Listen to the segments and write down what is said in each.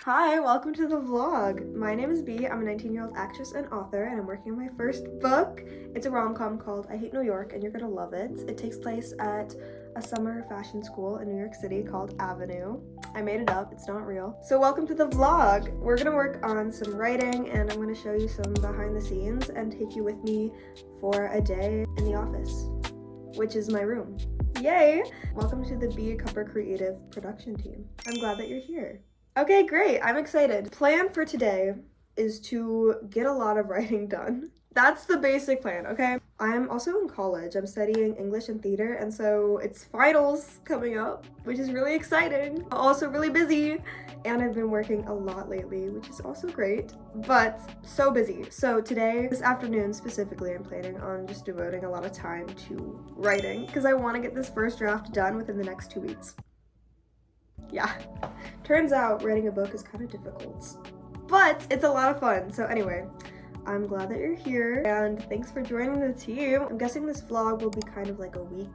Hi, welcome to the vlog. My name is Bea. I'm a 19-year-old actress and author, and I'm working on my first book. It's a rom-com called I Hate New York, and you're gonna love it. It takes place at a summer fashion school in New York City called Avenue. I made it up, it's not real. So welcome to the vlog. We're gonna work on some writing, and I'm gonna show you some behind the scenes and take you with me for a day in the office, which is my room. Yay! Welcome to the Bea Kupper Creative production team. I'm glad that you're here. Okay, great. I'm excited. Plan for today is to get a lot of writing done. That's the basic plan, okay? I'm also in college. I'm studying English and theater, and so it's finals coming up, which is really exciting. I'm also really busy, and I've been working a lot lately, which is also great, but so busy. So today, this afternoon specifically, I'm planning on just devoting a lot of time to writing because I want to get this first draft done within the next 2 weeks. Yeah, turns out writing a book is kind of difficult, but it's a lot of fun. So anyway, I'm glad that you're here and thanks for joining the team. I'm guessing this vlog will be kind of like a week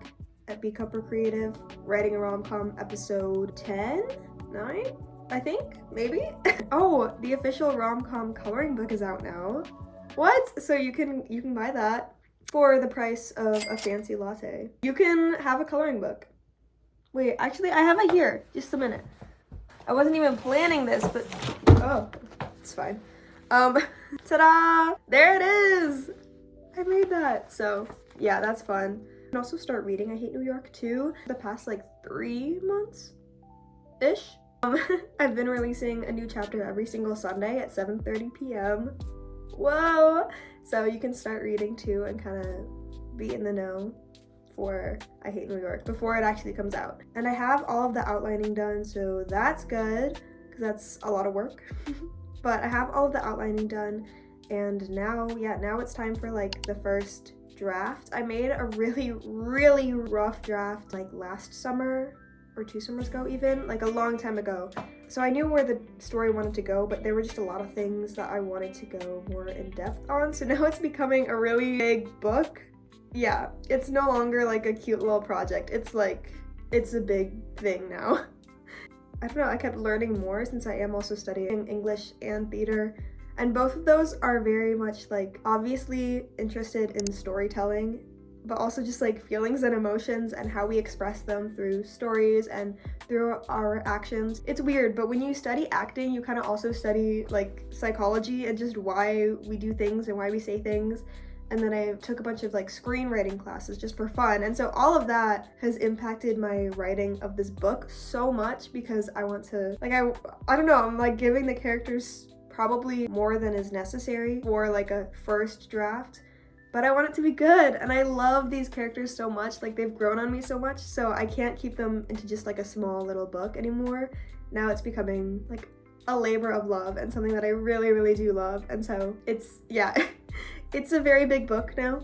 at Bea Kupper Creative, writing a rom-com episode 10, 9, I think, maybe? Oh, the official rom-com coloring book is out now. What? So you can buy that for the price of a fancy latte. You can have a coloring book. Wait, actually, I have it here. Just a minute. I wasn't even planning this, but oh, it's fine. Ta-da! There it is! I made that. So, yeah, that's fun. I can also start reading I Hate New York too. The past like 3 months-ish. I've been releasing a new chapter every single Sunday at 7:30 p.m. Whoa! So you can start reading too and kind of be in the know for I Hate New York before it actually comes out. And I have all of the outlining done, so that's good because that's a lot of work. But I have all of the outlining done, and now it's time for like the first draft. I made a really rough draft like last summer or 2 summers ago, even like a long time ago. So I knew where the story wanted to go, but there were just a lot of things that I wanted to go more in depth on. So now it's becoming a really big book. Yeah, it's no longer like a cute little project. It's like, it's a big thing now. I don't know, I kept learning more since I am also studying English and theater. And both of those are very much like obviously interested in storytelling, but also just like feelings and emotions and how we express them through stories and through our actions. It's weird, but when you study acting, you kind of also study like psychology and just why we do things and why we say things. And then I took a bunch of like screenwriting classes just for fun. And so all of that has impacted my writing of this book so much because I want to, like, I don't know, I'm like giving the characters probably more than is necessary for like a first draft, but I want it to be good. And I love these characters so much, like they've grown on me so much, so I can't keep them into just like a small little book anymore. Now it's becoming like a labor of love and something that I really do love. And so it's, yeah. It's a very big book now.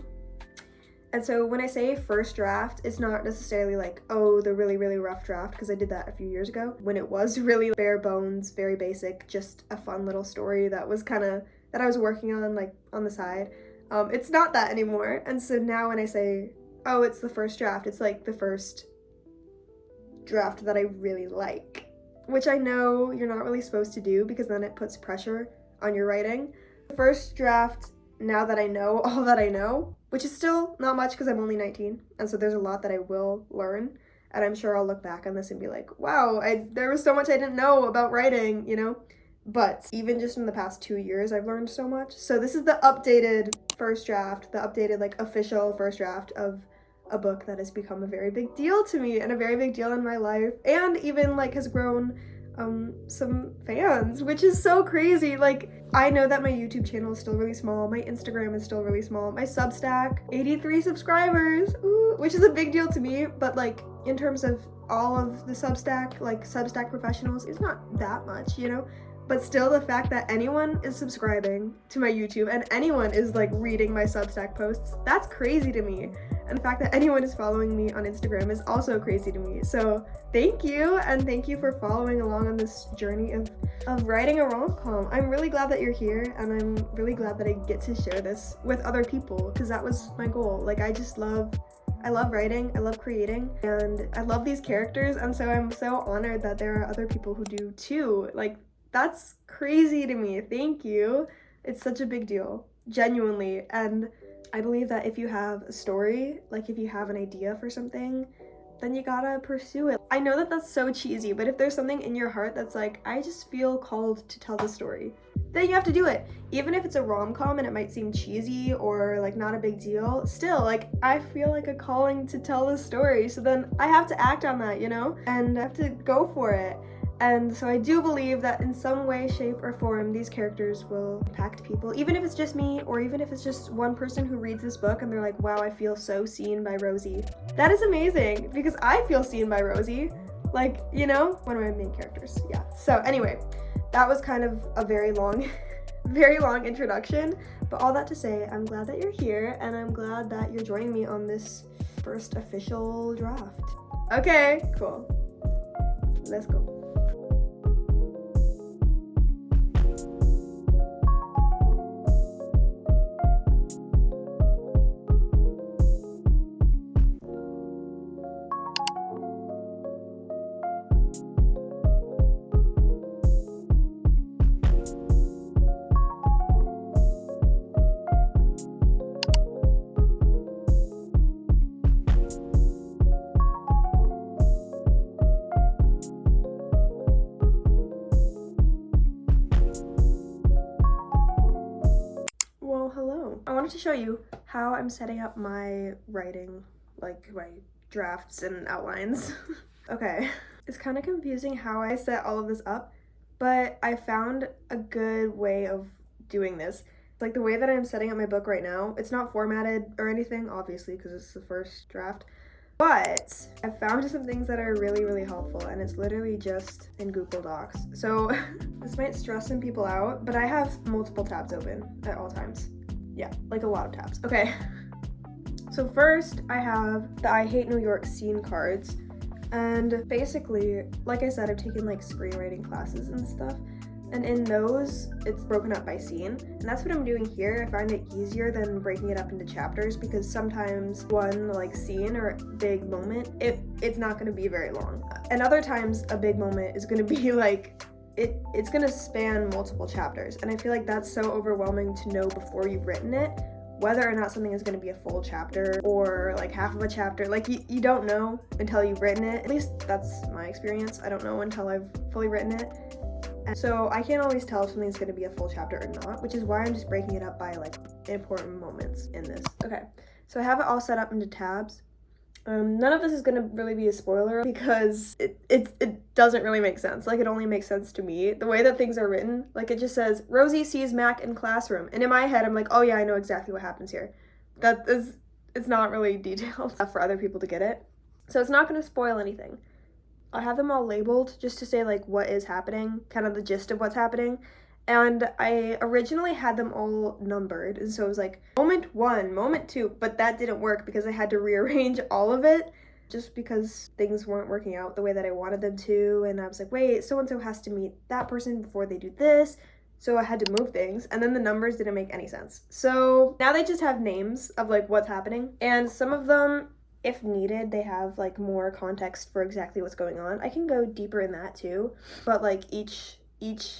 And so when I say first draft, it's not necessarily like, oh, the really rough draft, because I did that a few years ago when it was really bare bones, very basic, just a fun little story that was kind of, that I was working on like on the side. It's not that anymore. And so now when I say, oh, it's the first draft, it's like the first draft that I really like, which I know you're not really supposed to do because then it puts pressure on your writing. The first draft, now that I know all that I know, which is still not much because I'm only 19, and so there's a lot that I will learn, and I'm sure I'll look back on this and be like, wow, there was so much I didn't know about writing, you know? But even just in the past 2 years, I've learned so much. So this is the updated first draft, the updated like official first draft of a book that has become a very big deal to me and a very big deal in my life, and even like has grown some fans, which is so crazy. Like, I know that my YouTube channel is still really small, my Instagram is still really small, my Substack, 83 subscribers, ooh, which is a big deal to me, but like in terms of all of the Substack, like Substack professionals, it's not that much, you know? But still, the fact that anyone is subscribing to my YouTube and anyone is like reading my Substack posts, that's crazy to me. And the fact that anyone is following me on Instagram is also crazy to me. So thank you, and thank you for following along on this journey of writing a rom-com. I'm really glad that you're here, and I'm really glad that I get to share this with other people, because that was my goal. Like, I love writing, I love creating, and I love these characters, and so I'm so honored that there are other people who do too. Like, That's crazy to me. Thank you. It's such a big deal, genuinely. And I believe that if you have a story, like if you have an idea for something, then you gotta pursue it. I know that that's so cheesy, but if there's something in your heart that's like, I just feel called to tell the story, then you have to do it. Even if it's a rom-com and it might seem cheesy or like not a big deal, still, like, I feel like a calling to tell the story, so then I have to act on that, you know? And I have to go for it. And so I do believe that in some way, shape, or form, these characters will impact people, even if it's just me, or even if it's just one person who reads this book and they're like, wow, I feel so seen by Rosie. That is amazing, because I feel seen by Rosie. Like, you know, one of my main characters, yeah. So anyway, that was kind of a very long introduction, but all that to say, I'm glad that you're here, and I'm glad that you're joining me on this first official draft. Okay, cool. Let's go. Hello. I wanted to show you how I'm setting up my writing, like my drafts and outlines. Okay, it's kind of confusing how I set all of this up, but I found a good way of doing this. Like the way that I'm setting up my book right now, it's not formatted or anything, obviously, because it's the first draft, but I found some things that are really, really helpful, and it's literally just in Google Docs. So this might stress some people out, but I have multiple tabs open at all times. Yeah, like a lot of tabs. Okay. So first I have the I Hate New York scene cards. And basically, like I said, I've taken like screenwriting classes and stuff. And in those, it's broken up by scene. And that's what I'm doing here. I find it easier than breaking it up into chapters, because sometimes one like scene or big moment, it's not gonna be very long. And other times a big moment is gonna be like, it's gonna span multiple chapters, and I feel like that's so overwhelming to know before you've written it whether or not something is gonna be a full chapter or like half of a chapter. Like you don't know until you've written it. At least that's my experience. I don't know until I've fully written it. And so I can't always tell if something's gonna be a full chapter or not, which is why I'm just breaking it up by like important moments in this. Okay, so I have it all set up into tabs. None of this is gonna really be a spoiler, because it doesn't really make sense. Like, it only makes sense to me. The way that things are written, like, it just says, Rosie sees Mac in classroom. And in my head, I'm like, oh yeah, I know exactly what happens here. It's not really detailed enough for other people to get it. So it's not gonna spoil anything. I'll have them all labeled just to say, like, what is happening, kind of the gist of what's happening. And I originally had them all numbered, and so it was like moment 1, moment 2, but that didn't work because I had to rearrange all of it just because things weren't working out the way that I wanted them to. And I was like, wait, so-and-so has to meet that person before they do this. So I had to move things, and then the numbers didn't make any sense. So now they just have names of like what's happening, and some of them, if needed, they have like more context for exactly what's going on. I can go deeper in that too, but like each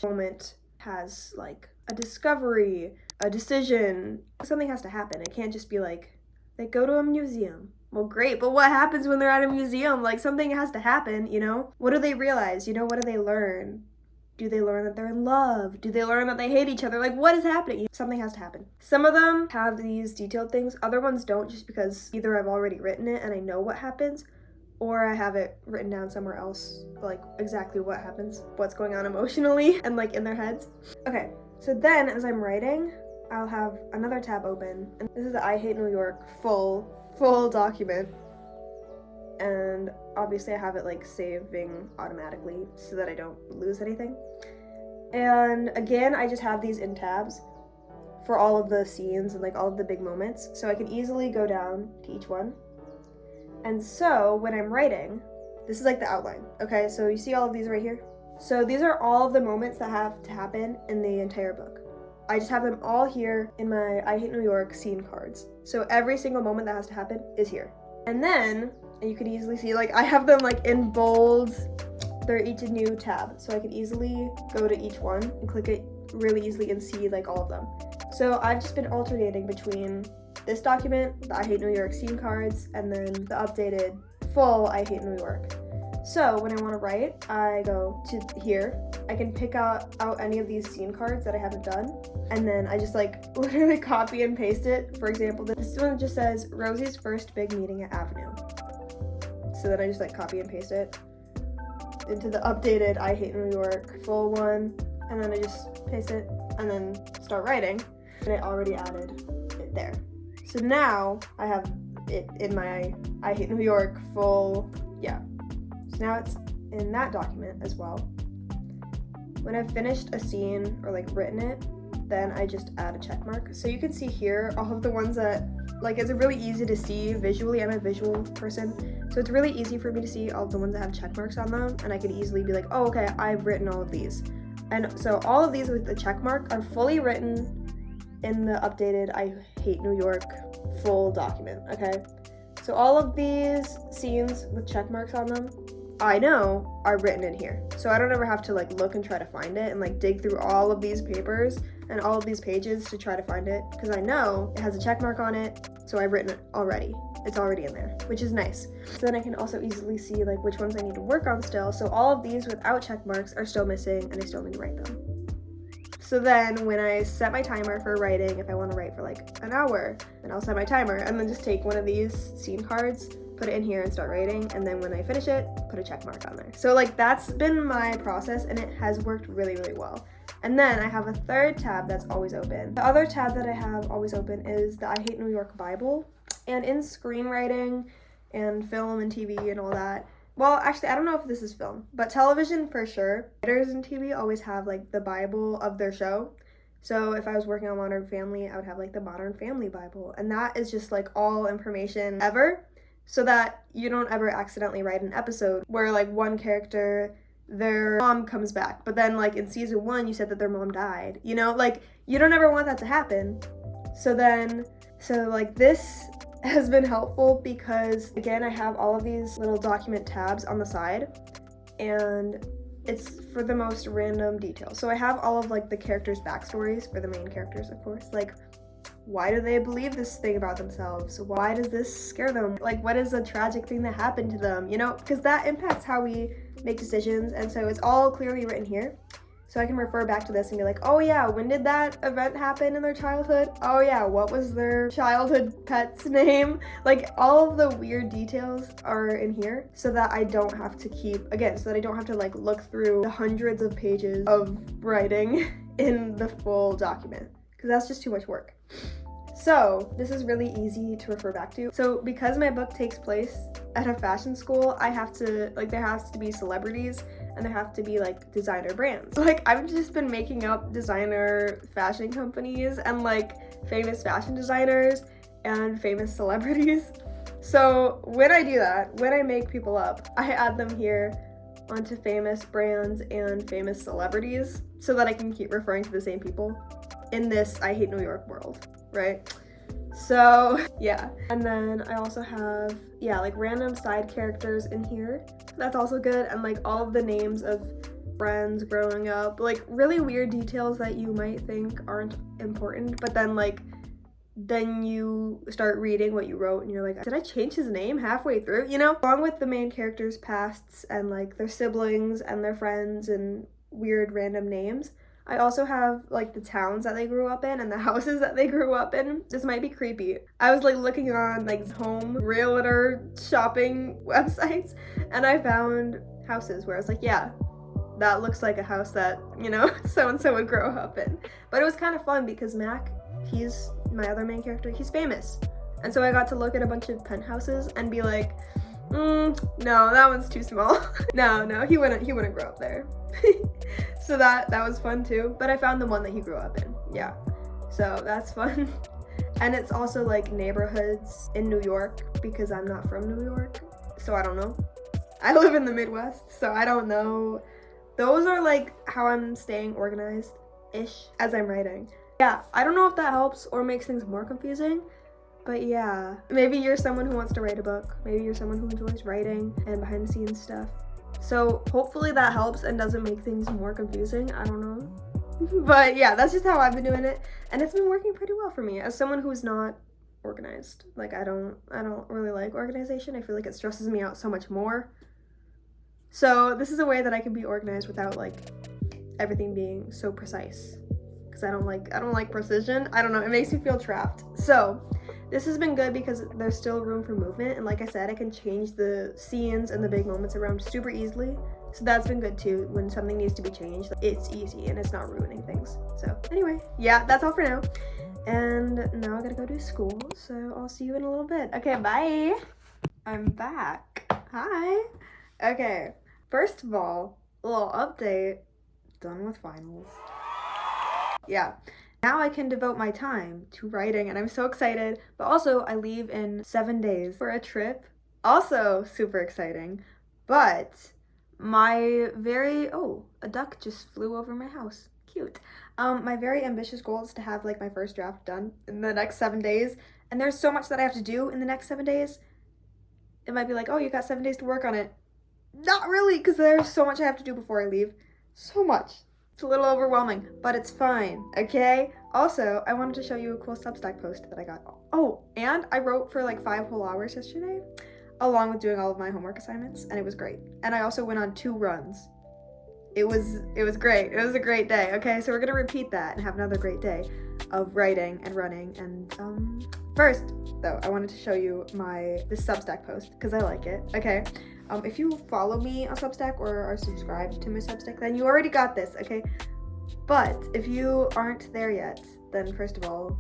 moment has like a discovery, a decision. Something has to happen. It can't just be like, they go to a museum. Well, great, but what happens when they're at a museum? Like, something has to happen, you know? What do they realize? You know, what do they learn? Do they learn that they're in love? Do they learn that they hate each other? Like, what is happening? Something has to happen. Some of them have these detailed things. Other ones don't, just because either I've already written it and I know what happens, or I have it written down somewhere else, like exactly what happens, what's going on emotionally and like in their heads. Okay, so then as I'm writing, I'll have another tab open, and this is the I Hate New York full document. And obviously I have it like saving automatically so that I don't lose anything. And again, I just have these in tabs for all of the scenes and like all of the big moments, so I can easily go down to each one. And so when I'm writing, this is like the outline. Okay, so you see all of these right here? So these are all of the moments that have to happen in the entire book. I just have them all here in my I Hate New York scene cards. So every single moment that has to happen is here. And then, and you could easily see, like, I have them like in bold, they're each a new tab, so I can easily go to each one and click it really easily and see like all of them. So I've just been alternating between this document, the I Hate New York scene cards, and then the updated full I Hate New York. So when I want to write, I go to here. I can pick out any of these scene cards that I haven't done, and then I just like literally copy and paste it. For example, this one just says Rosie's first big meeting at Avenue. So then I just like copy and paste it into the updated I Hate New York full one, and then I just paste it and then start writing, and I already added it there. So now I have it in my I Hate New York full, yeah. So now it's in that document as well. When I've finished a scene or like written it, then I just add a check mark. So you can see here all of the ones that, like, it's really easy to see visually. I'm a visual person, so it's really easy for me to see all of the ones that have check marks on them, and I can easily be like, oh, okay, I've written all of these. And so all of these with the check mark are fully written in the updated I Hate New York full document, okay? So all of these scenes with check marks on them, I know are written in here. So I don't ever have to like look and try to find it and like dig through all of these papers and all of these pages to try to find it, because I know it has a check mark on it, so I've written it already. It's already in there, which is nice. So then I can also easily see like which ones I need to work on still. So all of these without check marks are still missing, and I still need to write them. So then when I set my timer for writing, if I want to write for like an hour, then I'll set my timer and then just take one of these scene cards, put it in here and start writing, and then when I finish it, put a check mark on there. So like that's been my process, and it has worked really, really well. And then I have a third tab that's always open. The other tab that I have always open is the I Hate New York Bible. And in screenwriting and film and TV and all that, well, actually, I don't know if this is film, but television for sure. Writers in TV always have like the Bible of their show. So if I was working on Modern Family, I would have like the Modern Family Bible. And that is just like all information ever, so that you don't ever accidentally write an episode where like one character, their mom comes back, but then like in season 1 you said that their mom died, you know, like you don't ever want that to happen. So like this has been helpful because again, I have all of these little document tabs on the side, and it's for the most random details. So I have all of like the characters' backstories for the main characters, of course, like why do they believe this thing about themselves? Why does this scare them? Like what is a tragic thing that happened to them, you know, because that impacts how we make decisions. And so it's all clearly written here, so I can refer back to this and be like, oh yeah, when did that event happen in their childhood? Oh yeah, what was their childhood pet's name? Like all of the weird details are in here, so that I don't have to so that I don't have to like look through the hundreds of pages of writing in the full document, because that's just too much work. So this is really easy to refer back to. So because my book takes place at a fashion school, I have to, like, there has to be celebrities and there have to be like designer brands. Like I've just been making up designer fashion companies and like famous fashion designers and famous celebrities. So when I do that, when I make people up, I add them here onto famous brands and famous celebrities so that I can keep referring to the same people in this I Hate New York world, right? So yeah, and then I also have, yeah, like random side characters in here. That's also good, and like all of the names of friends growing up, like really weird details that you might think aren't important, but then you start reading what you wrote and you're like, did I change his name halfway through, you know? Along with the main characters' pasts and like their siblings and their friends and weird random names, I also have like the towns that they grew up in and the houses that they grew up in. This might be creepy. I was like looking on like home realtor shopping websites, and I found houses where I was like, yeah, that looks like a house that, you know, so-and-so would grow up in. But it was kind of fun because Mac, he's my other main character, he's famous. And so I got to look at a bunch of penthouses and be like, no, that one's too small. no, he wouldn't grow up there. So that was fun too. But I found the one that he grew up in. Yeah. So that's fun. And it's also like neighborhoods in New York because I'm not from New York. So I don't know. I live in the Midwest, so I don't know. Those are like how I'm staying organized-ish as I'm writing. Yeah, I don't know if that helps or makes things more confusing. But yeah, maybe you're someone who wants to write a book. Maybe you're someone who enjoys writing and behind the scenes stuff. So hopefully that helps and doesn't make things more confusing. I don't know. But yeah, that's just how I've been doing it. And it's been working pretty well for me as someone who's not organized. Like I don't really like organization. I feel like it stresses me out so much more. So this is a way that I can be organized without like everything being so precise. Because I don't like precision. I don't know, it makes me feel trapped. So this has been good because there's still room for movement, and like I said, I can change the scenes and the big moments around super easily. So that's been good too. When something needs to be changed, it's easy and it's not ruining things. So anyway, yeah, that's all for now. And now I gotta go to school, so I'll see you in a little bit. Okay, bye. I'm back. Hi. Okay, first of all, a little update. Done with finals. Yeah. Now I can devote my time to writing and I'm so excited. But also I leave in 7 days for a trip. Also super exciting. But my very, a duck just flew over my house. Cute. My very ambitious goal is to have like my first draft done in the next 7 days. And there's so much that I have to do in the next 7 days. It might be like, oh, you got 7 days to work on it. Not really, because there's so much I have to do before I leave. So much. It's a little overwhelming, but it's fine, okay? Also, I wanted to show you a cool Substack post that I got. Oh, and I wrote for like 5 whole hours yesterday, along with doing all of my homework assignments, and it was great. And I also went on 2 runs. It was great. It was a great day, okay? So we're gonna repeat that and have another great day of writing and running. And first, though, I wanted to show you this Substack post, because I like it, okay? If you follow me on Substack or are subscribed to my Substack, then you already got this, okay? But if you aren't there yet, then first of all,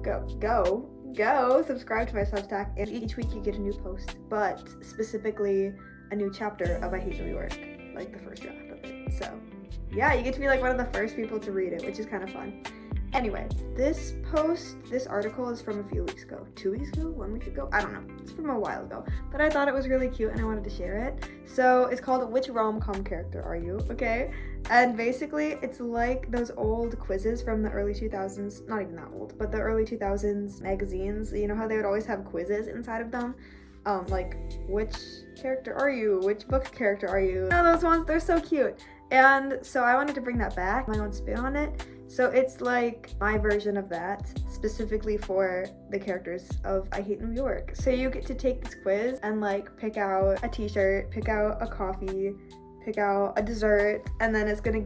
go subscribe to my Substack, and each week you get a new post, but specifically a new chapter of I Hate New York, like the first draft of it. So yeah, you get to be like one of the first people to read it, which is kind of fun. Anyway, this article is from a few weeks ago. 2 weeks ago? 1 week ago? I don't know. It's from a while ago. But I thought it was really cute and I wanted to share it. So it's called Which Rom-Com Character Are You? Okay? And basically, it's like those old quizzes from the early 2000s. Not even that old, but the early 2000s magazines. You know how they would always have quizzes inside of them? Like, which character are you? Which book character are you? You know those ones? They're so cute. And so I wanted to bring that back, my own spin on it. So it's like my version of that, specifically for the characters of I Hate New York. So you get to take this quiz and like pick out a t-shirt, pick out a coffee, pick out a dessert, and then it's gonna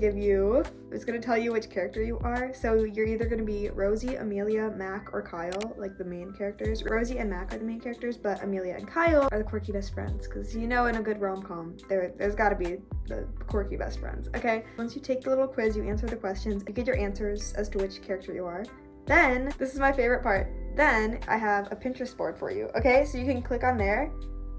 tell you which character you are. So you're either gonna be Rosie, Amelia, Mac, or Kyle, like the main characters. Rosie and Mac are the main characters, but Amelia and Kyle are the quirky best friends. Because you know in a good rom-com, there's gotta be the quirky best friends, okay? Once you take the little quiz, you answer the questions, you get your answers as to which character you are. Then, this is my favorite part, then I have a Pinterest board for you, okay? So you can click on there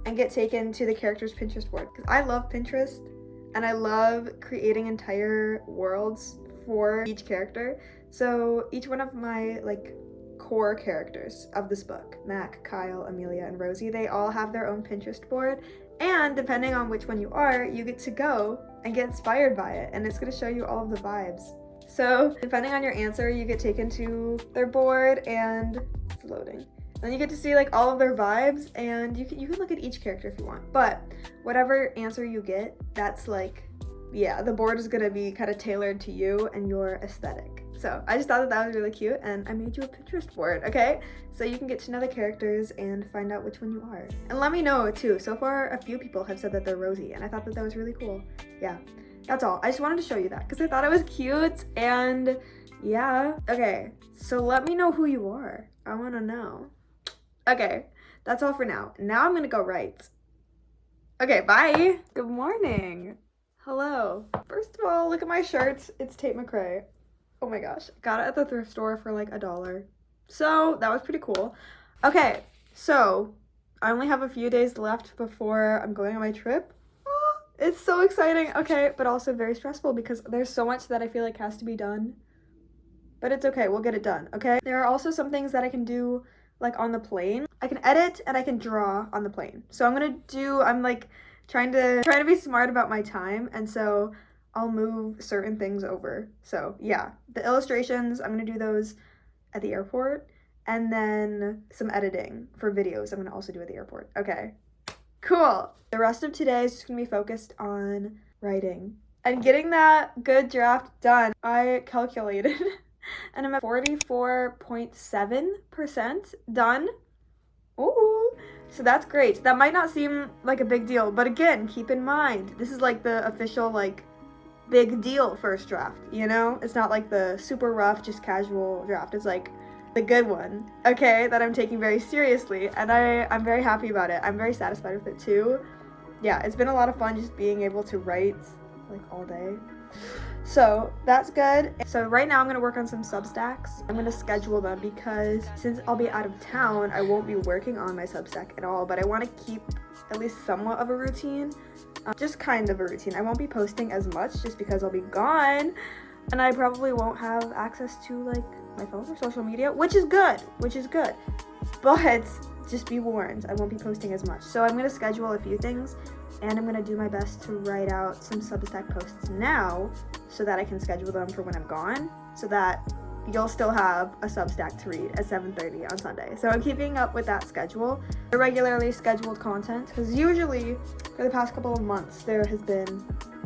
and get taken to the character's Pinterest board. Because I love Pinterest, and I love creating entire worlds for each character. So each one of my like core characters of this book, Mac, Kyle, Amelia, and Rosie, they all have their own Pinterest board. And depending on which one you are, you get to go and get inspired by it. And it's gonna show you all of the vibes. So depending on your answer, you get taken to their board and it's loading. Then you get to see like all of their vibes, and you can look at each character if you want. But whatever answer you get, that's like, yeah, the board is gonna be kind of tailored to you and your aesthetic. So I just thought that was really cute, and I made you a Pinterest board, okay? So you can get to know the characters and find out which one you are. And let me know too. So far, a few people have said that they're Rosie, and I thought that was really cool. Yeah, that's all. I just wanted to show you that because I thought it was cute, and yeah. Okay, so let me know who you are. I wanna know. Okay, that's all for now. Now I'm gonna go write. Okay, bye. Good morning. Hello. First of all, look at my shirts. It's Tate McRae. Oh my gosh. Got it at the thrift store for like $1. So that was pretty cool. Okay, so I only have a few days left before I'm going on my trip. Oh, it's so exciting. Okay, but also very stressful because there's so much that I feel like has to be done. But it's okay, we'll get it done, okay? There are also some things that I can do like on the plane. I can edit and I can draw on the plane. So I'm like trying to be smart about my time, and so I'll move certain things over. So yeah, the illustrations, I'm gonna do those at the airport, and then some editing for videos I'm gonna also do at the airport. Okay, Cool. The rest of today is just gonna be focused on writing and getting that good draft done. I calculated and I'm at 44.7% done. Ooh, so that's great. That might not seem like a big deal, but again, keep in mind, this is like the official, like, big deal first draft, you know? It's not like the super rough, just casual draft. It's like the good one, okay, that I'm taking very seriously, and I'm very happy about it. I'm very satisfied with it too. Yeah, it's been a lot of fun just being able to write like all day. So that's good. So right now I'm gonna work on some Substacks. I'm gonna schedule them because since I'll be out of town, I won't be working on my Substack at all, but I wanna keep at least somewhat of a routine. Just kind of a routine. I won't be posting as much just because I'll be gone, and I probably won't have access to like my phone or social media, which is good, but just be warned, I won't be posting as much. So I'm gonna schedule a few things, and I'm gonna do my best to write out some Substack posts now so that I can schedule them for when I'm gone, so that you'll still have a Substack to read at 7:30 on Sunday. So I'm keeping up with that schedule, the regularly scheduled content, because usually for the past couple of months there has been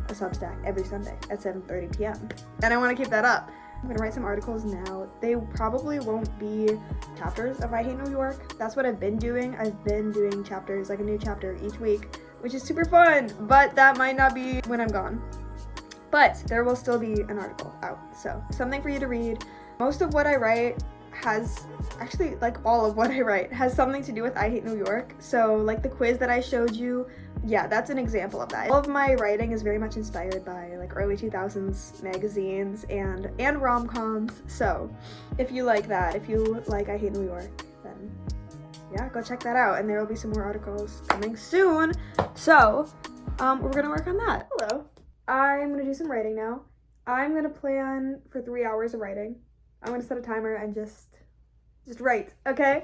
a Substack every Sunday at 7:30 p.m. and I want to keep that up. I'm gonna write some articles now. They probably won't be chapters of I Hate New York. That's what I've been doing. I've been doing chapters, like a new chapter each week, which is super fun, but that might not be when I'm gone. But there will still be an article out, so something for you to read. Most of what I write has, actually like all of what I write has something to do with I Hate New York. So like the quiz that I showed you, yeah, that's an example of that. All of my writing is very much inspired by like early 2000s magazines and rom-coms. So if you like that, if you like I Hate New York, then yeah, go check that out. And there will be some more articles coming soon. So we're gonna work on that. Hello. I'm gonna do some writing now. I'm gonna plan for 3 hours of writing. I'm gonna set a timer and just write, okay?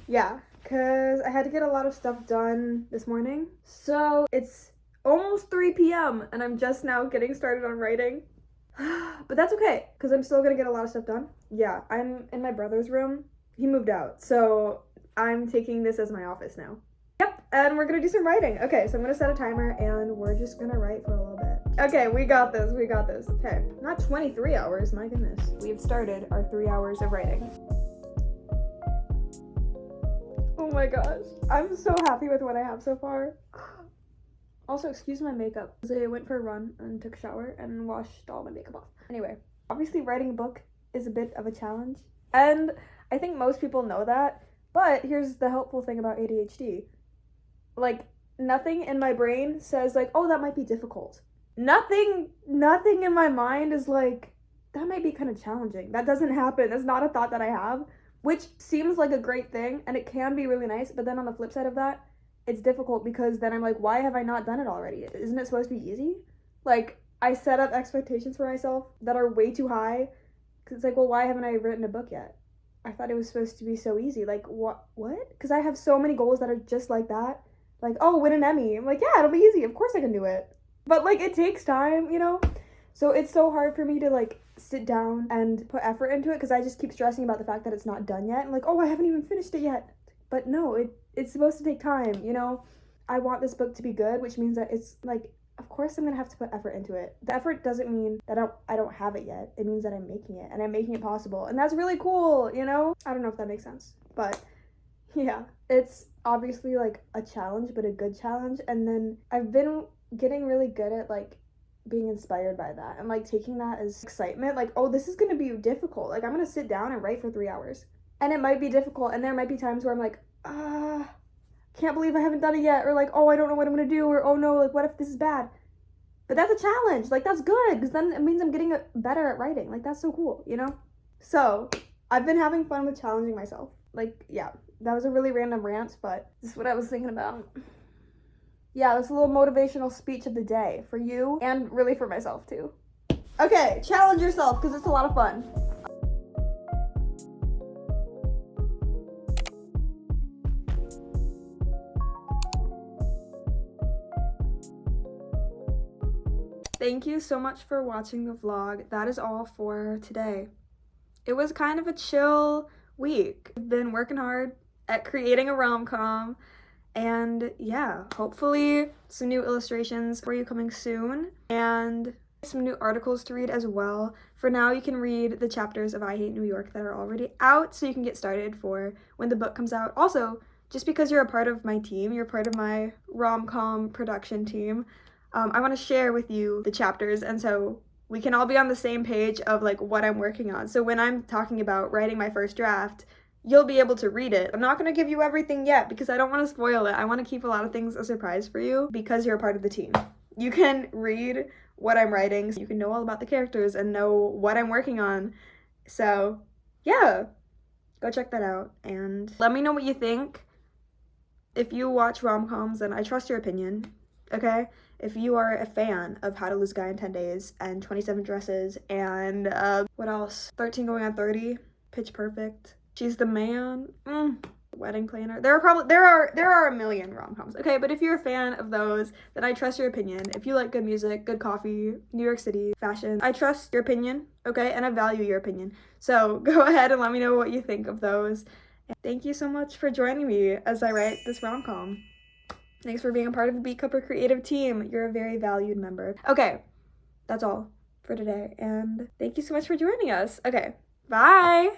Yeah, because I had to get a lot of stuff done this morning. So it's almost 3 p.m. and I'm just now getting started on writing. But that's okay, because I'm still gonna get a lot of stuff done. Yeah, I'm in my brother's room. He moved out, so I'm taking this as my office now. Yep, and we're gonna do some writing. Okay, so I'm gonna set a timer and we're just gonna write for a little bit. Okay, we got this. Okay, not 23 hours, my goodness. We've started our 3 hours of writing. Oh my gosh, I'm so happy with what I have so far. Also, excuse my makeup, because I went for a run and took a shower and washed all my makeup off. Anyway, obviously writing a book is a bit of a challenge, and I think most people know that, but here's the helpful thing about ADHD. Like, nothing in my brain says like, oh, that might be difficult. Nothing in my mind is like, that might be kind of challenging. That doesn't happen. That's not a thought that I have, which seems like a great thing, and it can be really nice, but then on the flip side of that, it's difficult because then I'm like, why have I not done it already? Isn't it supposed to be easy? Like, I set up expectations for myself that are way too high, because it's like, well, why haven't I written a book yet? I thought it was supposed to be so easy. Like, what? Because I have so many goals that are just like that. Like, oh, win an Emmy. I'm like, yeah, it'll be easy. Of course I can do it. But, like, it takes time, you know? So it's so hard for me to, like, sit down and put effort into it because I just keep stressing about the fact that it's not done yet. I'm like, oh, I haven't even finished it yet. But no, it's supposed to take time, you know? I want this book to be good, which means that it's, like, of course I'm gonna have to put effort into it. The effort doesn't mean that I don't have it yet. It means that I'm making it, and I'm making it possible. And that's really cool, you know? I don't know if that makes sense. But, yeah. It's obviously, like, a challenge, but a good challenge. And then I've been getting really good at, like, being inspired by that and, like, taking that as excitement. Like, oh, this is gonna be difficult. Like, I'm gonna sit down and write for 3 hours. And it might be difficult, and there might be times where I'm like, can't believe I haven't done it yet, or like, oh, I don't know what I'm gonna do, or oh no, like, what if this is bad? But that's a challenge. Like, that's good, because then it means I'm getting better at writing. Like, that's so cool, you know? So I've been having fun with challenging myself. Like, yeah, that was a really random rant, but this is what I was thinking about. Yeah, that's a little motivational speech of the day for you, and really for myself too. Okay, challenge yourself, because it's a lot of fun. Thank you so much for watching the vlog. That is all for today. It was kind of a chill week. I've been working hard at creating a rom-com, And yeah, hopefully some new illustrations for you coming soon, and some new articles to read as well. For now, you can read the chapters of I Hate New York that are already out, so you can get started for when the book comes out. Also, just because you're a part of my team, you're part of my rom-com production team, I want to share with you the chapters, and so we can all be on the same page of like what I'm working on. So when I'm talking about writing my first draft, you'll be able to read it. I'm not going to give you everything yet because I don't want to spoil it. I want to keep a lot of things a surprise for you because you're a part of the team. You can read what I'm writing, so you can know all about the characters and know what I'm working on. So yeah, go check that out and let me know what you think. If you watch rom-coms, then I trust your opinion, okay? If you are a fan of How to Lose a Guy in 10 Days and 27 Dresses and what else? 13 Going on 30, Pitch Perfect, She's the Man, Wedding Planner. There are a million rom-coms, okay? But if you're a fan of those, then I trust your opinion. If you like good music, good coffee, New York City, fashion, I trust your opinion, okay? And I value your opinion. So go ahead and let me know what you think of those. And thank you so much for joining me as I write this rom-com. Thanks for being a part of the Bea Kupper Creative team. You're a very valued member. Okay, that's all for today. And thank you so much for joining us. Okay, bye!